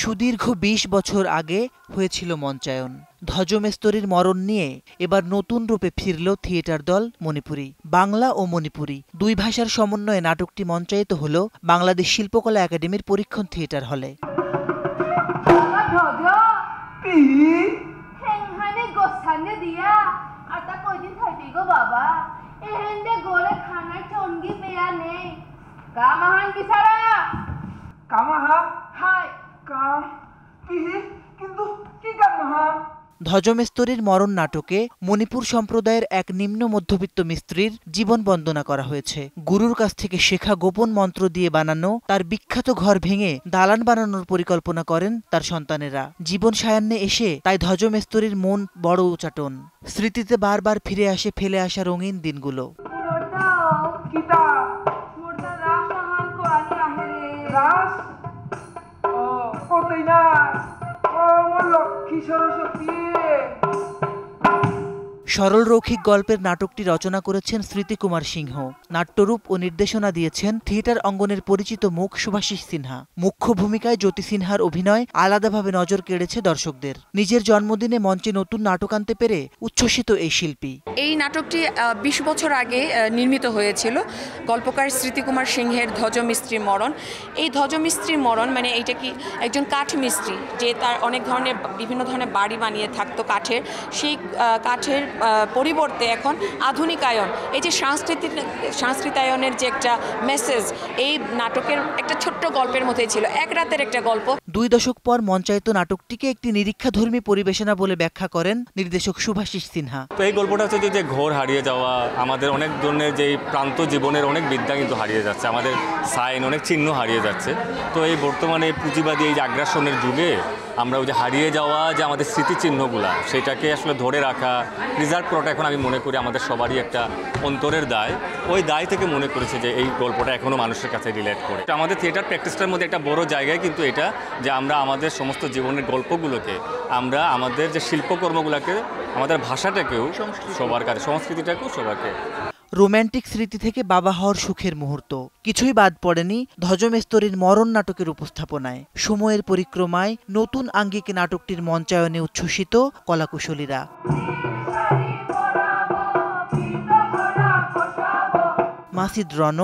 সুদীর্ঘ ২০ বছর আগে হয়েছিল মঞ্চায়ন। ধ্বজমেস্তরীর মরণ নিয়ে এবার নতুন রূপে ফিরল থিয়েটার দল মণিপুরী। বাংলা ও মণিপুরী দুই ভাষার সমন্বয়ে নাটকটি মঞ্চায়িত হল বাংলাদেশ শিল্পকলা একাডেমির পরীক্ষণ থিয়েটার হলে। ধ্বজমেস্তরীর মরণ নাটকে মণিপুর সম্প্রদায়ের এক নিম্ন মধ্যবিত্ত মিস্ত্রির জীবন বন্দনা করা হয়েছে। গুরুর কাছ থেকে শেখা গোপন মন্ত্র দিয়ে বানানো তার বিখ্যাত ঘর ভেঙে দালান বানানোর পরিকল্পনা করেন তার সন্তানেরা। জীবন সায়ান্নে এসে তাই ধ্বজমেস্তরীর মন বড় উচাটন। স্মৃতিতে বারবার ফিরে আসে ফেলে আসা রঙিন দিনগুলো। সরল রৌখিক গল্পের নাটকটি রচনা করেছেন স্মৃতিকুমার সিংহ। নাট্যরূপ ও নির্দেশনা দিয়েছেন থিয়েটার অঙ্গনের পরিচিত মুখ শুভাশিস সিনহা। মুখ্য ভূমিকায় জ্যোতি সিনহার অভিনয় আলাদাভাবে নজর কেড়েছে দর্শকদের। নিজের জন্মদিনে মঞ্চে নতুন নাটক আনতে পেরে উচ্ছ্বসিত এই শিল্পী। এই নাটকটি ২০ বছর আগে নির্মিত হয়েছিল গল্পকার স্মৃতিকুমার সিংহের ধ্বজমিস্ত্রির মরণ। এই ধ্বজমিস্ত্রির মরণ মানে এইটা কি একজন কাঠ মিস্ত্রি, যে তার অনেক ধরনের বিভিন্ন ধরনের বাড়ি বানিয়ে থাকতো কাঠের। সেই কাঠের পরিবর্তে এখন আধুনিকায়ন, এই যে সংস্কৃতায়নের যে একটা মেসেজ এই নাটকের একটা ছোট্ট গল্পের মধ্যেই ছিল, এক রাতের একটা গল্প। ২ দশক পর মঞ্চায়িত নাটকটিকে একটি নিরীক্ষাধর্মী পরিবেশনা বলে ব্যাখ্যা করেন নির্দেশক শুভাশিস সিনহা। তো এই গল্পটা হচ্ছে যে ঘর হারিয়ে যাওয়া, আমাদের অনেক ধরনের যে প্রান্ত জীবনের অনেক বিদ্যা কিন্তু হারিয়ে যাচ্ছে, আমাদের সাইন অনেক চিহ্ন হারিয়ে যাচ্ছে। তো এই বর্তমানে পুঁজিবাদী এই যে আগ্রাসনের যুগে আমরা ওই যে হারিয়ে যাওয়া যে আমাদের স্মৃতিচিহ্নগুলা সেটাকে আসলে ধরে রাখা, প্রিজার্ভ করাটা এখন আমি মনে করি আমাদের সবারই একটা অন্তরের দায়। ওই দায় থেকে মনে করেছে যে এই গল্পটা এখনও মানুষের কাছে রিলেট করে। আমাদের থিয়েটার প্র্যাকটিসটার মধ্যে একটা বড় জায়গায় কিন্তু এটা যে আমরা আমাদের সমস্ত জীবনের গল্পগুলোকে, আমরা আমাদের যে শিল্পকর্মগুলোকে, আমাদের ভাষাটাকেও সবার কাছে, সংস্কৃতিটাকেও সবাইকে। রোম্যান্টিক স্মৃতি থেকে বাবা হওয়ার সুখের মুহূর্ত কিছুই বাদ পড়েনি ধ্বজমেস্তরীর মরণ নাটকের উপস্থাপনায়। সময়ের পরিক্রমায় নতুন আঙ্গিকে নাটকটির মঞ্চায়নে উচ্ছ্বসিত কলাকুশলীরা। মাসিদ রণ,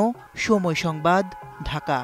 সময় সংবাদ, ঢাকা।